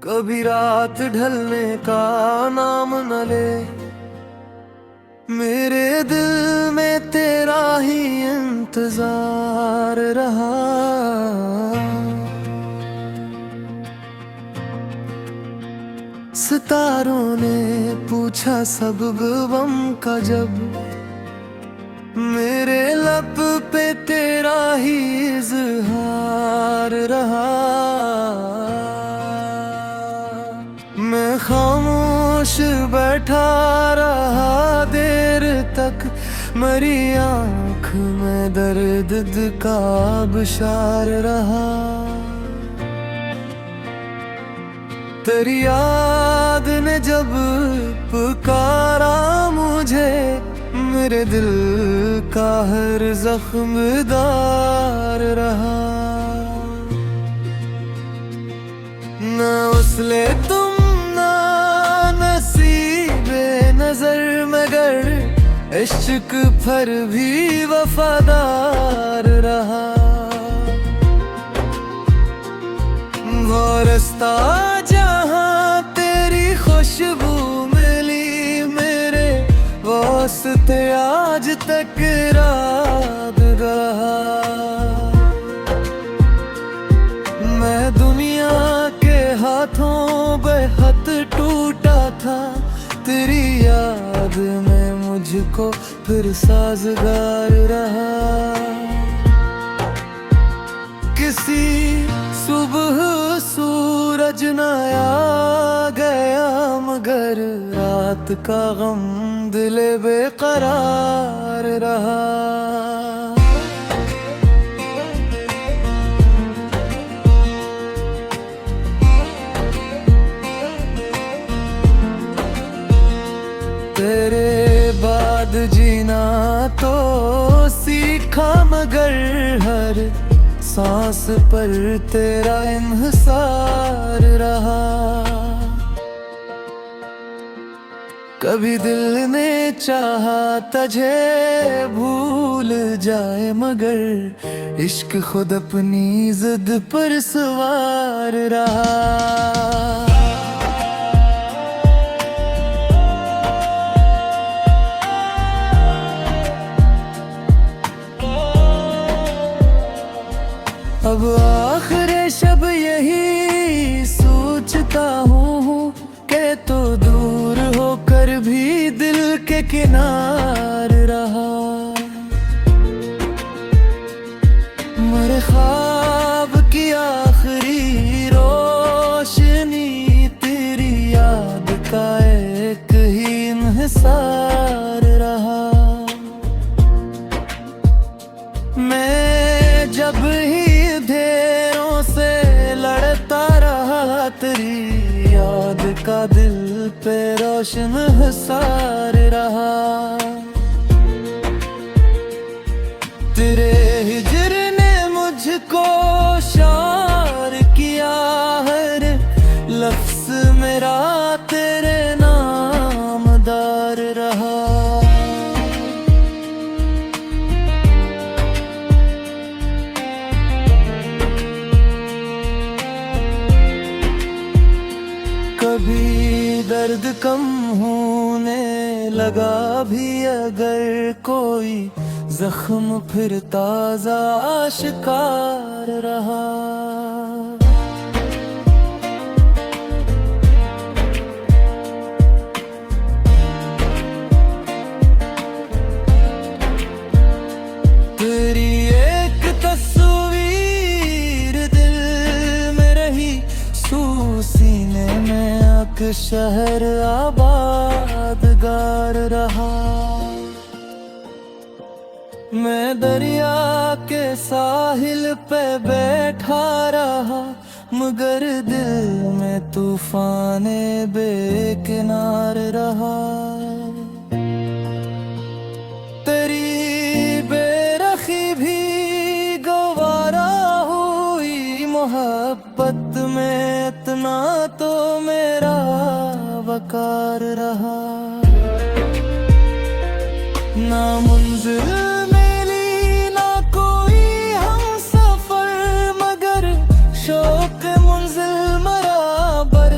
कभी रात ढलने का नाम न ले। मेरे दिल में तेरा ही इंतजार रहा। सितारों ने पूछा सबब गम का जब, मेरे लब पे तेरा ही इज़हार रहा। मैं खामोश बैठा रहा देर तक, मरी आँख में दर्द का आबशार रहा। तेरी याद ने जब पुकारा मुझे, मेरे दिल का हर जख्मदार रहा। ना उसले तुम ना नसीबे नजर, मगर इश्क पर भी वफादार रहा। वो रास्ता जहाँ तेरी खुशबू मिली, मेरे वास्ते आज तक रात रहा। मैं दुनिया के हाथों बेहद टूटा था, तेरी याद में मुझको फिर साजगार रहा। किसी सुबह सूरज नया गया, मगर रात का गम दिले बेकरार रहा। तेरे बाद जीना तो सीखा, मगर हर सांस पर तेरा इन्हिसार रहा। कभी दिल ने चाहा तुझे भूल जाए, मगर इश्क खुद अपनी जिद पर सवार रहा। अब आखिर शब यही सोचता हूँ कि तो दूर होकर भी दिल के किनार रहा। मेरे ख्वाब की आखिरी रोशनी तेरी याद का एक ही इंहिसार रहा। मैं जब ही अंधेरों से लड़ता रहा, तेरी याद का दिल पे रोशन हिसार रहा। तेरे हिजर ने मुझको शार किया, हर लफ्ज मेरा तेरे नामदार रहा। कभी दर्द कम होने लगा भी अगर कोई जख्म, फिर ताजा आशिकार रहा। तेरी एक तस्वीर दिल में रही, सीने में आक शहर आबादगार रहा। मैं दरिया के साहिल पे बैठा रहा, मगर दिल में तूफाने बेकिनार रहा। तेरी बेरखी भी गवारा हुई, मोहब्बत में इतना तो मेरा वकार रहा। ना मंजिल मिली ना कोई हम सफर, मगर शौक मंजिल मरा बर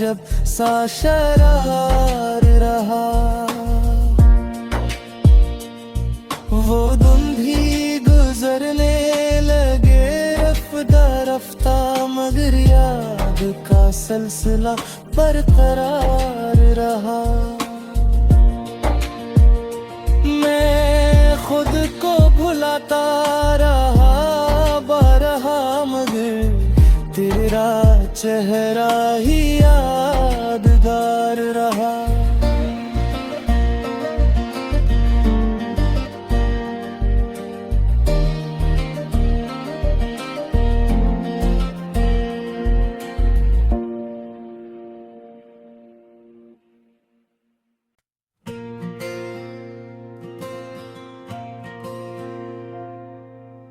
अजब सा शरार रहा। वो दिन भी गुजरने लगे रफ्ता रफ्ता, मगर याद का सिलसिला बरकरार रहा। मैं खुद को भुलाता रहा बारहा, मगर तेरा चेहरा ही यादगार रहा।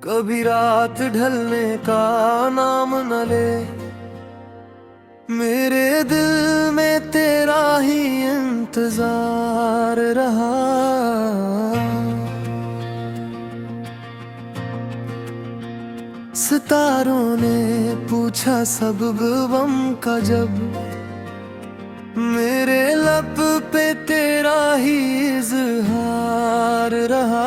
कभी रात ढलने का नाम न ले, मेरे दिल में तेरा ही इंतजार रहा। सितारों ने पूछा सबब गम का जब, मेरे लब पे तेरा ही इज़हार रहा।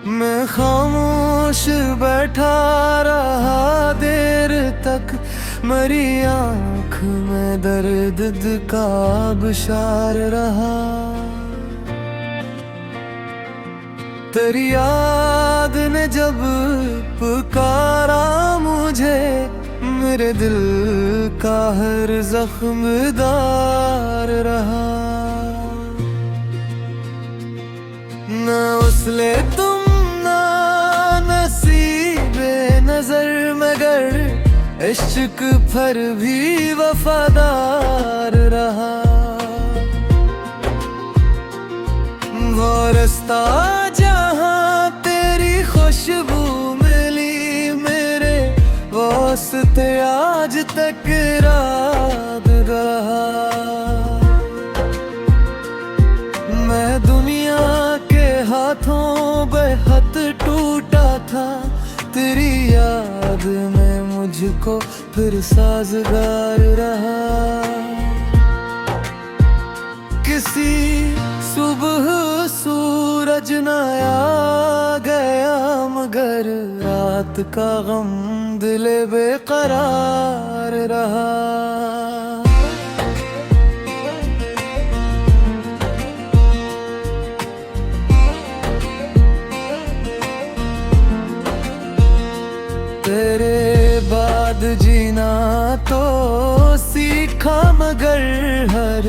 मैं खामोश बैठा रहा देर तक, मरी आँख में दर्द का आबशार रहा। तेरी याद ने जब पुकारा मुझे, मेरे दिल का हर जख्मदार रहा। न उसले तुम नजर, मगर इश्क पर भी वफादार रहा। वो रास्ता जहाँ तेरी खुशबू मिली, मेरे वास्ते आज तक रात रहा। मैं दुनिया के हाथों बेहद टूटा था, तेरी याद में मुझको फिर साजगार रहा। किसी सुबह सूरज नया गया, मगर रात का गम दिले बेकरार रहा। तेरे बाद जीना तो सीखा, मगर हर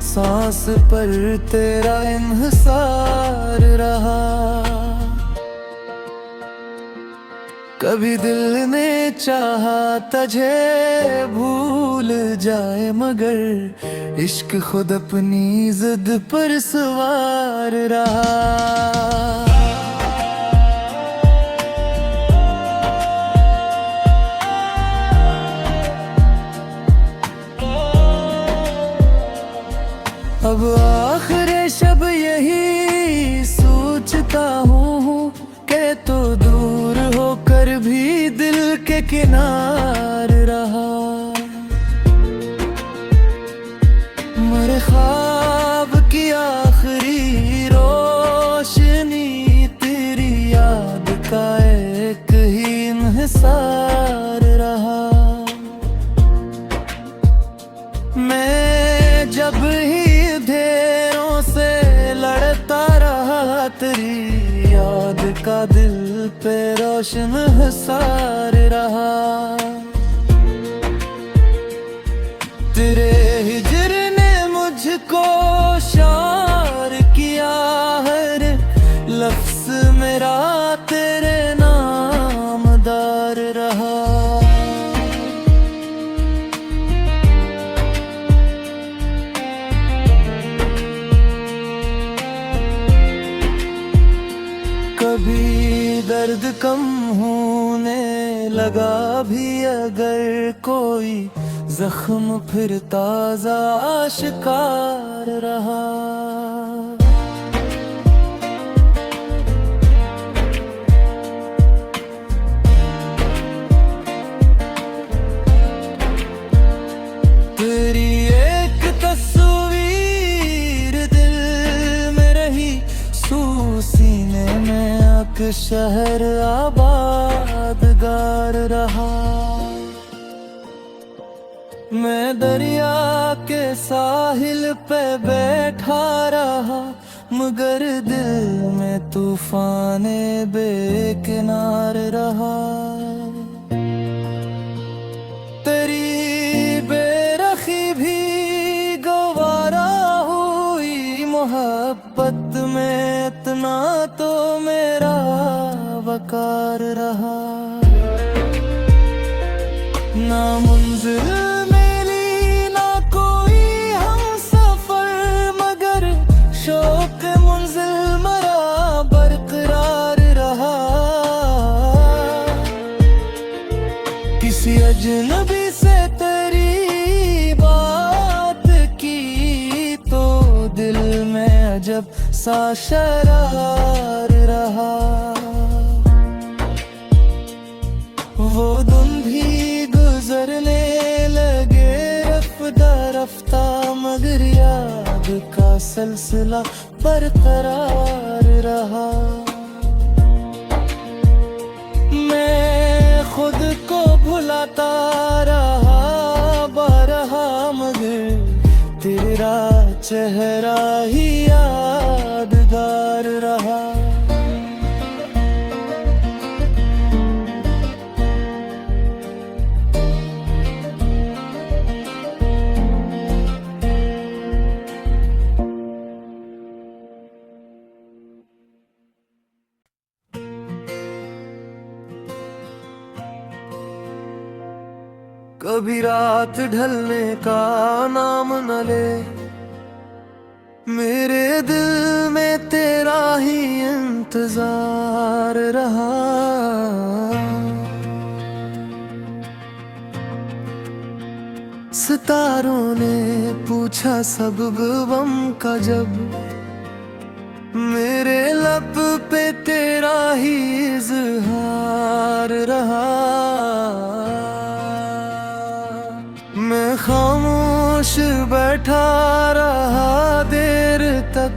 सांस पर तेरा इन्हिसार रहा। कभी दिल ने चाहा तुझे भूल जाए, मगर इश्क खुद अपनी जिद पर सवार रहा। अब आखिर शब यही सोचता हूँ कि तो दूर होकर भी दिल के किनार रहा। मेरे ख्वाब की आखिरी रोशनी तेरी याद का एक ही इंहिसार रहा। मैं जब ही अंधेरों से लड़ता रहा, तेरी याद का दिल पे रोशन हिसार रहा। तेरे हिजर ने मुझको शार किया, हर लफ्ज मेरा तेरे नामदार रहा। कभी दर्द कम होने लगा भी अगर कोई जख्म, फिर ताजा आशिकार रहा। मैं दरिया के साहिल पे बैठा रहा, मगर दिल में तूफाने बेकिनार रहा। तेरी बेरखी भी गवारा हुई, मोहब्बत में इतना तो मेरा वकार रहा। ना मंजिल मिली ना कोई हम सफर, मगर शौक मंजिल मरा बरकरार रहा। किसी अजनबी से तेरी बात की तो दिल में अजब सा शरार रहा। वो दिन भी गुजरने लगे रफ्ता रफ्ता, मगर याद का सिलसिला बरकरार रहा। मैं खुद को भुलाता रहा बारहा, मगर तेरा चेहरा ही यादगार रहा। कभी रात ढलने का नाम न ले, मेरे दिल में तेरा ही इंतजार रहा। सितारों ने पूछा सबब गम का जब, मेरे लब पे तेरा ही इज़हार रहा। मैं खामोश बैठा रहा देर तक,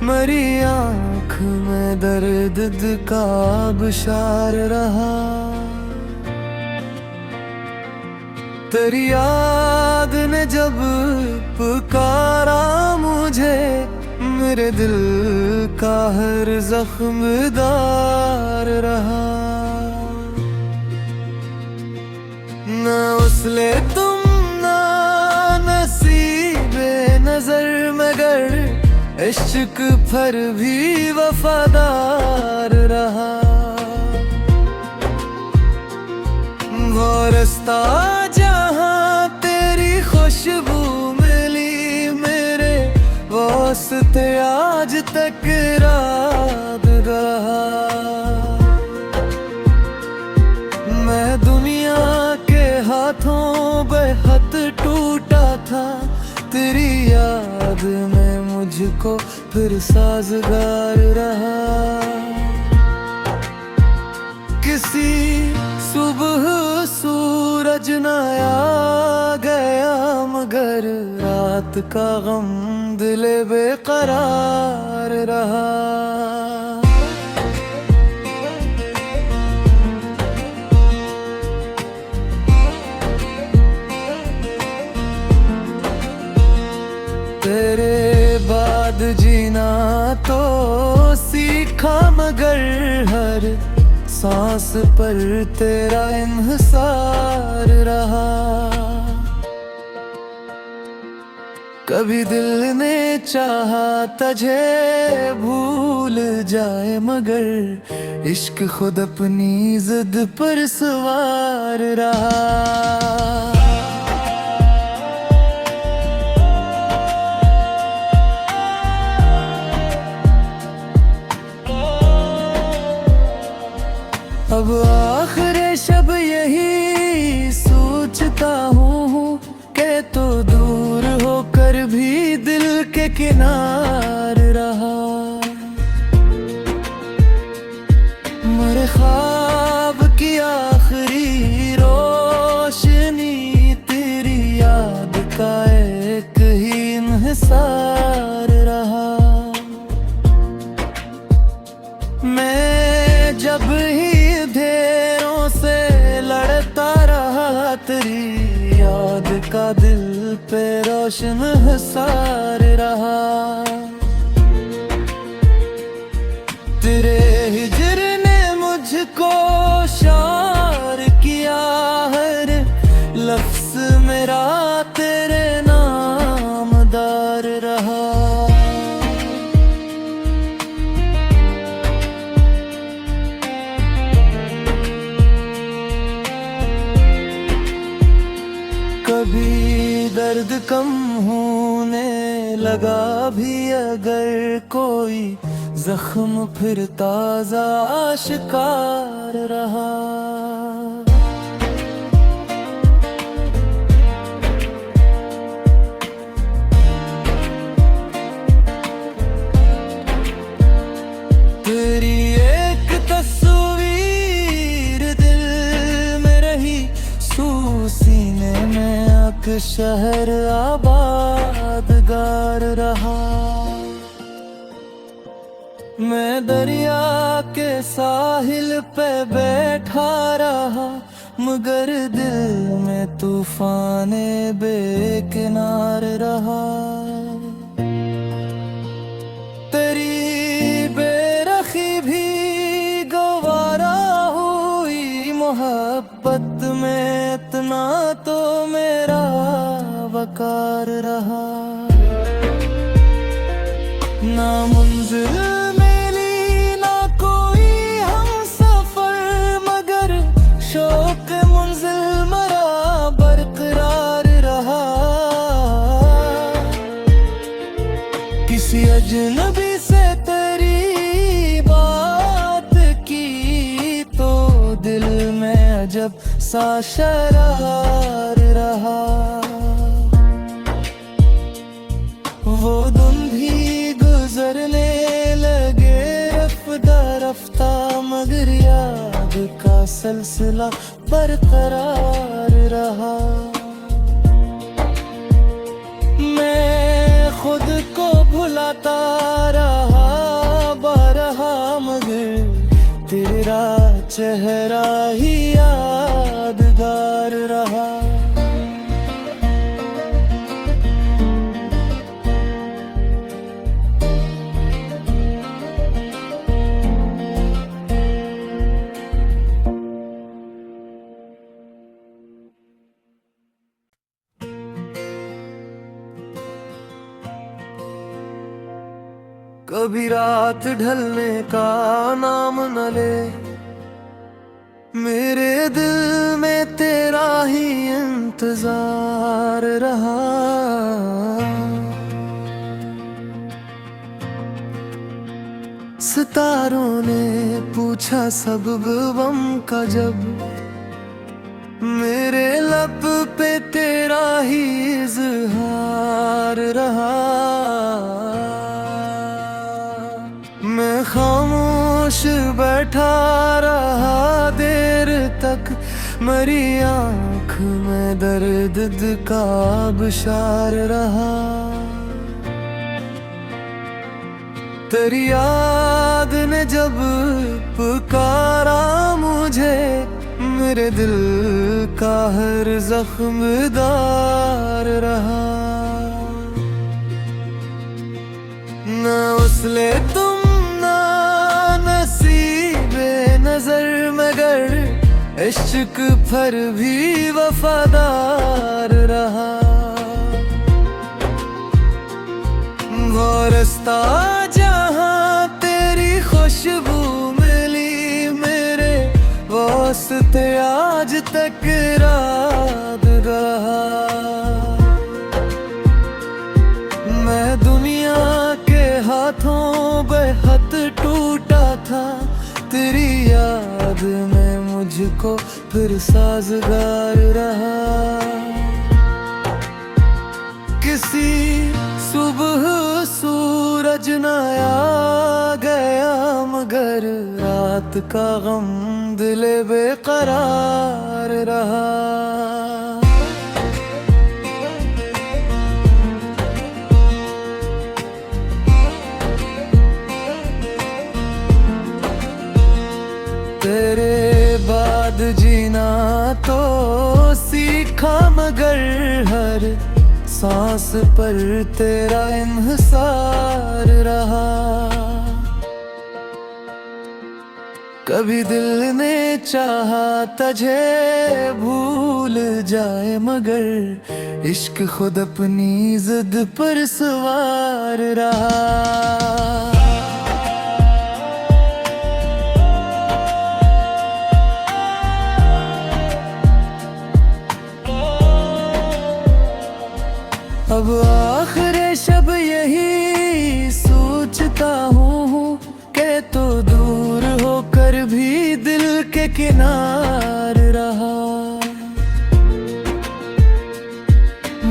मरी आँख में दर्द का आबशार रहा। तेरी याद ने जब पुकारा मुझे, मेरे दिल का हर जख्मदार रहा। ना उसले तुम नजर, मगर इश्क पर भी वफादार रहा। वो रास्ता जहाँ तेरी खुशबू मिली, मेरे वास्ते आज तक रात रहा। मैं दुनिया के हाथों बेहद टूटा था, तेरी याद में मुझको फिर साजगार रहा। किसी सुबह सूरज नया गया, मगर रात का गम दिले बेकरार रहा। तेरे बाद जीना तो सीखा, मगर हर सांस पर तेरा इन्हिसार रहा। कभी दिल ने चाहा तुझे भूल जाए, मगर इश्क खुद अपनी जिद पर सवार रहा। अब आखिर शब यही सोचता हूँ कि तो दूर होकर भी दिल के किनार रहा। मेरे ख्वाब की आखिरी रोशनी तेरी याद का एक ही इंहिसार रहा। मैं जब ही तेरी याद का दिल पे रोशन हिसार रहा। तेरे हिजर ने मुझको शार किया, हर लफ्ज मेरा तेरे नामदार रहा। कभी दर्द कम होने लगा भी अगर कोई जख्म, फिर ताजा आशिकार रहा। तेरी एक तस्वीर दिल में रही, सीने में आक शहर आबादगार रहा। मैं दरिया के साहिल पे बैठा रहा, मगर दिल में तूफाने बेकिनार रहा। तेरी बेरखी भी गवारा हुई, मोहब्बत में इतना तो मेरा वकार रहा। ना मंजिल मिली ना कोई हम सफर, मगर शौक मंजिल मरा बरकरार रहा। किसी अजनबी से तेरी बात की तो दिल में अजब सा शरार रहा। वो दिन भी गुजरने लगे रफ्ता रफ्ता, मगर याद का सिलसिला बरकरार रहा। मैं खुद को भुलाता रहा बारहा, मगर तेरा चेहरा ही यादगार रहा। कभी रात ढलने का नाम न ले, मेरे दिल में तेरा ही इंतजार रहा। सितारों ने पूछा सबब गम का जब, मेरे लब पे तेरा ही इज़हार रहा। मैं खामोश बैठा रहा देर तक, मेरी आँख में दर्द का आबशार रहा। तेरी याद ने जब पुकारा मुझे, मेरे दिल का हर जख्मदार रहा। ना उसले तुम नजर, मगर इश्क पर भी वफादार रहा। वो रास्ता जहाँ तेरी खुशबू मिली, मेरे वास्ते आज तक रात रहा। मैं दुनिया के हाथों बेहद टूटा था, तेरी याद में मुझको फिर साजगार रहा। किसी सुबह सूरज नया गया, मगर रात का गम दिले बेकरार रहा। तेरे बाद जीना तो सीखा, मगर हर सांस पर तेरा इन्हिसार रहा। कभी दिल ने चाहा तुझे भूल जाए, मगर इश्क खुद अपनी जिद पर सवार रहा। अब आखिर शब यही सोचता हूँ कि तो दूर होकर भी दिल के किनार रहा।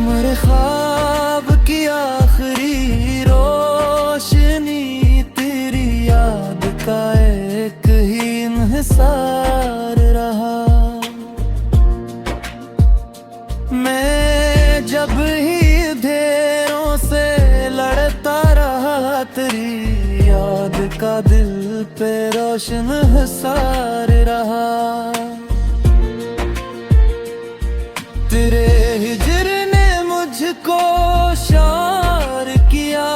मेरे ख्वाब की आखिरी रोशनी तेरी याद का एक ही इन्हिसार रहा। मैं जब ही अंधेरों से लड़ता रहा, तेरी याद का दिल पे रोशन हिसार रहा। तेरे हिजर ने मुझको शार किया,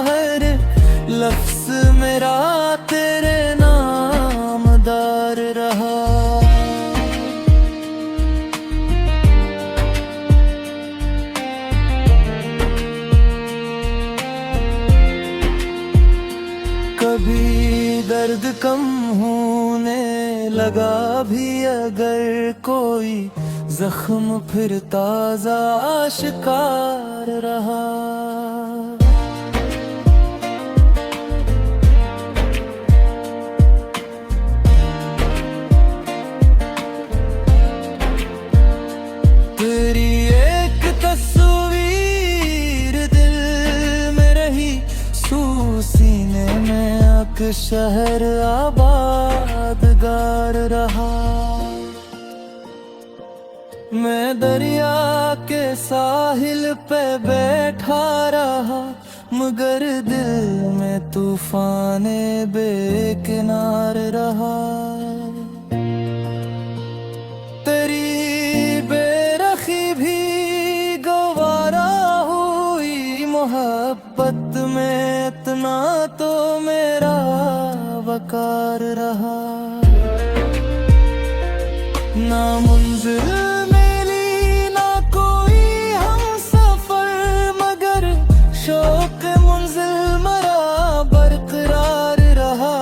हर लफ्ज मेरा तेरे नामदार रहा। कभी दर्द कम होने लगा भी अगर कोई जख्म, फिर ताजा आशिकार रहा। तेरी एक तस्वीर दिल में रही, सीने में आक शहर आबादगार रहा। मैं दरिया के साहिल पे बैठा रहा, मगर दिल में तूफाने बेकिनार रहा। तेरी बेरखी भी गवारा हुई, मोहब्बत में इतना तो मेरा वकार रहा। ना मंजिल मिली ना कोई हम सफर, मगर शौक मंजिल मरा बरकरार रहा।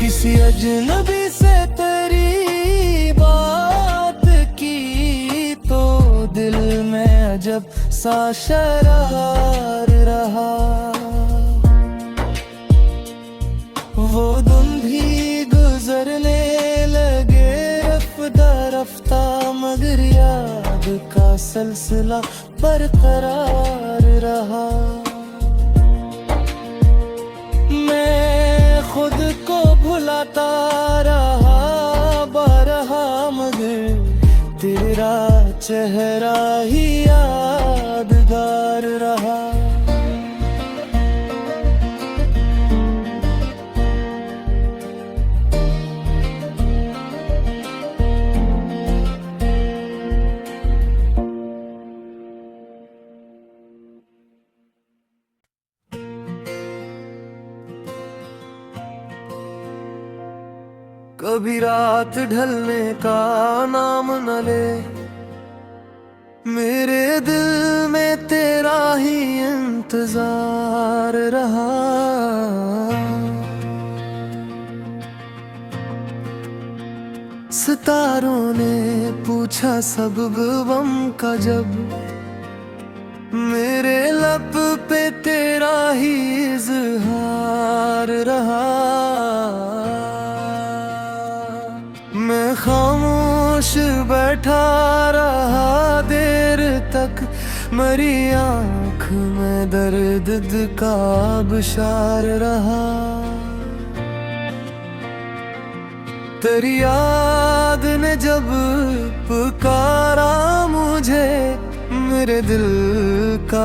किसी अजनबी से तेरी बात की तो दिल में अजब सा शरार रहा। वो दिन भी गुजरने लगे रफ्ता रफ्ता, मगर याद का सिलसिला बरकरार रहा। मैं खुद को भुलाता रहा बरहा, मगर तेरा चेहरा ही यादगार रहा। कभी रात ढलने का नाम न ले, मेरे दिल में तेरा ही इंतजार रहा। सितारों ने पूछा सबब गम का जब, मेरे लब पे तेरा ही इज़हार रहा। मैं खामोश बैठा रहा देर तक, मेरी आँख में दर्द का आबशार रहा। तेरी याद ने जब पुकारा मुझे, मेरे दिल का